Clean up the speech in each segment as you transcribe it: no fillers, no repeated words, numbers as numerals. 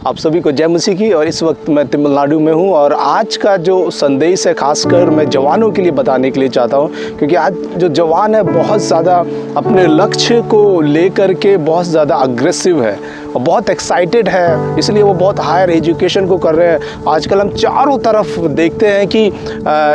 आप सभी को जय मसीह की। और इस वक्त मैं तमिलनाडु में हूँ और आज का जो संदेश है खासकर मैं जवानों के लिए बताने के लिए चाहता हूँ, क्योंकि आज जो जवान है बहुत ज़्यादा अपने लक्ष्य को लेकर के बहुत ज़्यादा अग्रेसिव है और बहुत एक्साइटेड है, इसलिए वो बहुत हायर एजुकेशन को कर रहे हैं। आजकल हम चारों तरफ देखते हैं कि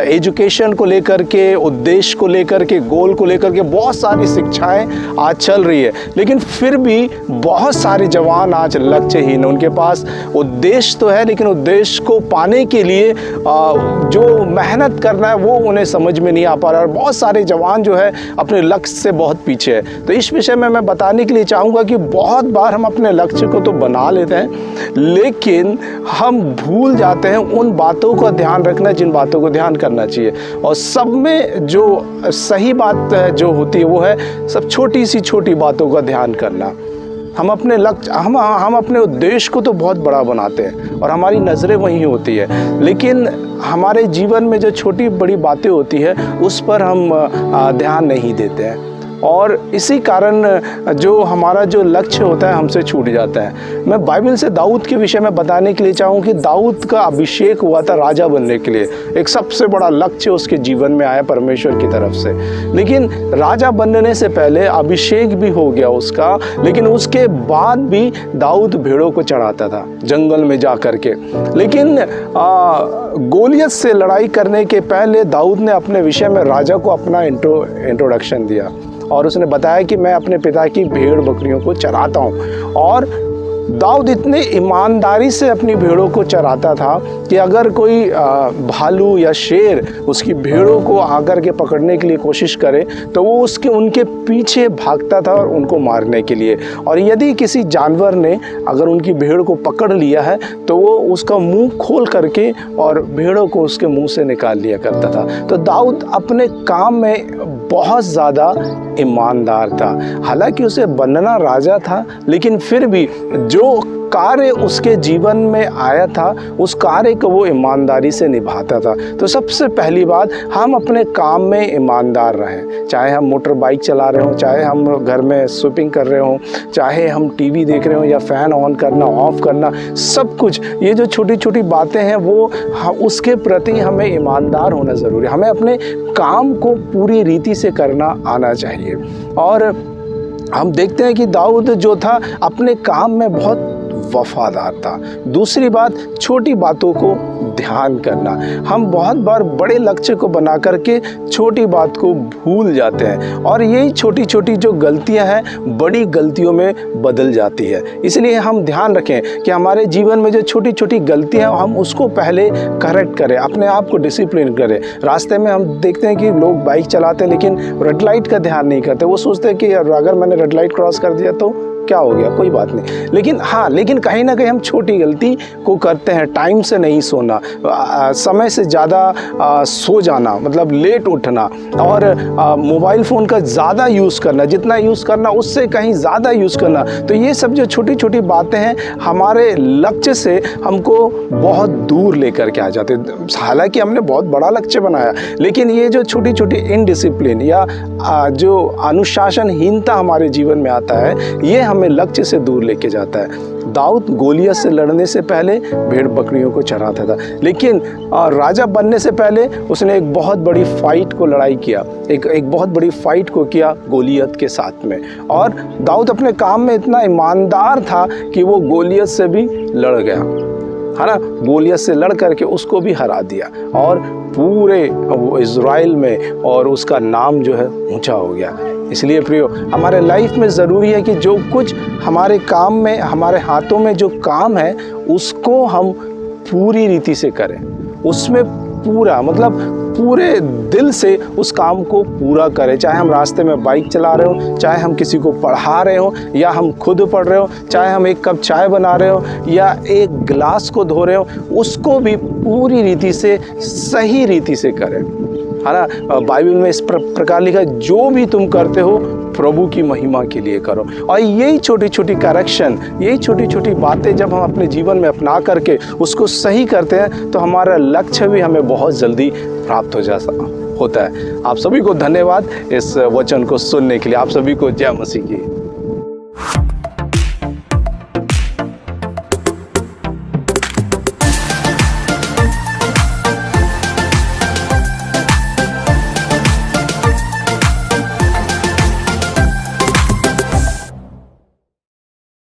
एजुकेशन को लेकर के, उद्देश्य को लेकर के, गोल को लेकर के बहुत सारी शिक्षाएं आज चल रही है, लेकिन फिर भी बहुत सारे जवान आज लक्ष्यहीन। उनके पास उद्देश्य तो है लेकिन उद्देश्य को पाने के लिए जो मेहनत करना है वो उन्हें समझ में नहीं आ पा रहा है और बहुत सारे जवान जो है अपने लक्ष्य से बहुत पीछे है। तो इस विषय में मैं बताने के लिए चाहूँगा कि बहुत बार हम अपने लक्ष्य को तो बना लेते हैं लेकिन हम भूल जाते हैं उन बातों का ध्यान रखना जिन बातों को ध्यान करना चाहिए। और सब में जो सही बात जो होती है वो है सब छोटी सी छोटी बातों का ध्यान करना। हम अपने लक्ष्य हम अपने उद्देश्य को तो बहुत बड़ा बनाते हैं और हमारी नज़रें वहीं होती है, लेकिन हमारे जीवन में जो छोटी बड़ी बातें होती है उस पर हम ध्यान नहीं देते हैं और इसी कारण जो हमारा जो लक्ष्य होता है हमसे छूट जाता है। मैं बाइबल से दाऊद के विषय में बताने के लिए चाहूँ कि दाऊद का अभिषेक हुआ था राजा बनने के लिए, एक सबसे बड़ा लक्ष्य उसके जीवन में आया परमेश्वर की तरफ से। लेकिन राजा बनने से पहले अभिषेक भी हो गया उसका, लेकिन उसके बाद भी दाऊद भेड़ों को चढ़ाता था जंगल में जा कर के। लेकिन गोलियत से लड़ाई करने के पहले दाऊद ने अपने विषय में राजा को अपना इंट्रोडक्शन दिया और उसने बताया कि मैं अपने पिता की भेड़ बकरियों को चराता हूँ। और दाऊद इतने ईमानदारी से अपनी भेड़ों को चराता था कि अगर कोई भालू या शेर उसकी भेड़ों को आकर के पकड़ने के लिए कोशिश करे तो वो उनके पीछे भागता था और उनको मारने के लिए। और यदि किसी जानवर ने अगर उनकी भेड़ को पकड़ लिया है तो वो उसका मुंह खोल करके और भेड़ों को उसके मुंह से निकाल लिया करता था। तो दाऊद अपने काम में बहुत ज़्यादा ईमानदार था। हालांकि उसे बनना राजा था लेकिन फिर भी जो कार्य उसके जीवन में आया था उस कार्य को वो ईमानदारी से निभाता था। तो सबसे पहली बात, हम अपने काम में ईमानदार रहें। चाहे हम मोटर बाइक चला रहे हों, चाहे हम घर में स्वीपिंग कर रहे हों, चाहे हम टीवी देख रहे हों या फ़ैन ऑन करना ऑफ करना, सब कुछ ये जो छोटी छोटी बातें हैं वो उसके प्रति हमें ईमानदार होना ज़रूरी है। हमें अपने काम को पूरी रीति से करना आना चाहिए। और हम देखते हैं कि दाऊद जो था अपने काम में बहुत वफादार था। दूसरी बात, छोटी बातों को ध्यान करना। हम बहुत बार बड़े लक्ष्य को बना करके छोटी बात को भूल जाते हैं और यही छोटी छोटी जो गलतियां हैं बड़ी गलतियों में बदल जाती है। इसलिए हम ध्यान रखें कि हमारे जीवन में जो छोटी छोटी गलतियां हम उसको पहले करेक्ट करें, अपने आप को डिसिप्लिन करें। रास्ते में हम देखते हैं कि लोग बाइक चलाते हैं लेकिन रेड लाइट का ध्यान नहीं करते। वो सोचते हैं कि अगर मैंने रेड लाइट क्रॉस कर दिया तो क्या हो गया, कोई बात नहीं। लेकिन कहीं ना कहीं हम छोटी गलती को करते हैं। टाइम से नहीं सोना, समय से ज़्यादा सो जाना, मतलब लेट उठना, और मोबाइल फ़ोन का ज़्यादा यूज़ करना, जितना यूज़ करना उससे कहीं ज़्यादा यूज़ करना। तो ये सब जो छोटी छोटी बातें हैं हमारे लक्ष्य से हमको बहुत दूर लेकर के आ जाते हैं। हालांकि हमने बहुत बड़ा लक्ष्य बनाया लेकिन ये जो छोटी छोटी इनडिसिप्लिन या जो अनुशासनहीनता हमारे जीवन में आता है ये हमें लक्ष्य से दूर लेके जाता है। दाऊद गोलियत से लड़ने से पहले भेड़ बकरियों को चराता था, लेकिन राजा बनने से पहले उसने एक बहुत बड़ी फाइट को लड़ाई किया, एक बहुत बड़ी फाइट को किया गोलियत के साथ में। और दाऊद अपने काम में इतना ईमानदार था कि वो गोलियत से भी लड़ गया, है ना। गोलियत से लड़ करके उसको भी हरा दिया और पूरे इज़राइल में और उसका नाम जो है ऊंचा हो गया। इसलिए प्रियो, हमारे लाइफ में ज़रूरी है कि जो कुछ हमारे काम में, हमारे हाथों में जो काम है उसको हम पूरी रीति से करें, उसमें पूरा मतलब पूरे दिल से उस काम को पूरा करें। चाहे हम रास्ते में बाइक चला रहे हो, चाहे हम किसी को पढ़ा रहे हो या हम खुद पढ़ रहे हो, चाहे हम एक कप चाय बना रहे हो या एक गिलास को धो रहे हो, उसको भी पूरी रीति से, सही रीति से करें, है ना। बाइबल में इस प्रकार लिखा है, जो भी तुम करते हो प्रभु की महिमा के लिए करो। और यही छोटी छोटी करेक्शन, यही छोटी छोटी बातें जब हम अपने जीवन में अपना करके उसको सही करते हैं तो हमारा लक्ष्य भी हमें बहुत जल्दी प्राप्त होता है। आप सभी को धन्यवाद इस वचन को सुनने के लिए। आप सभी को जय मसीह की।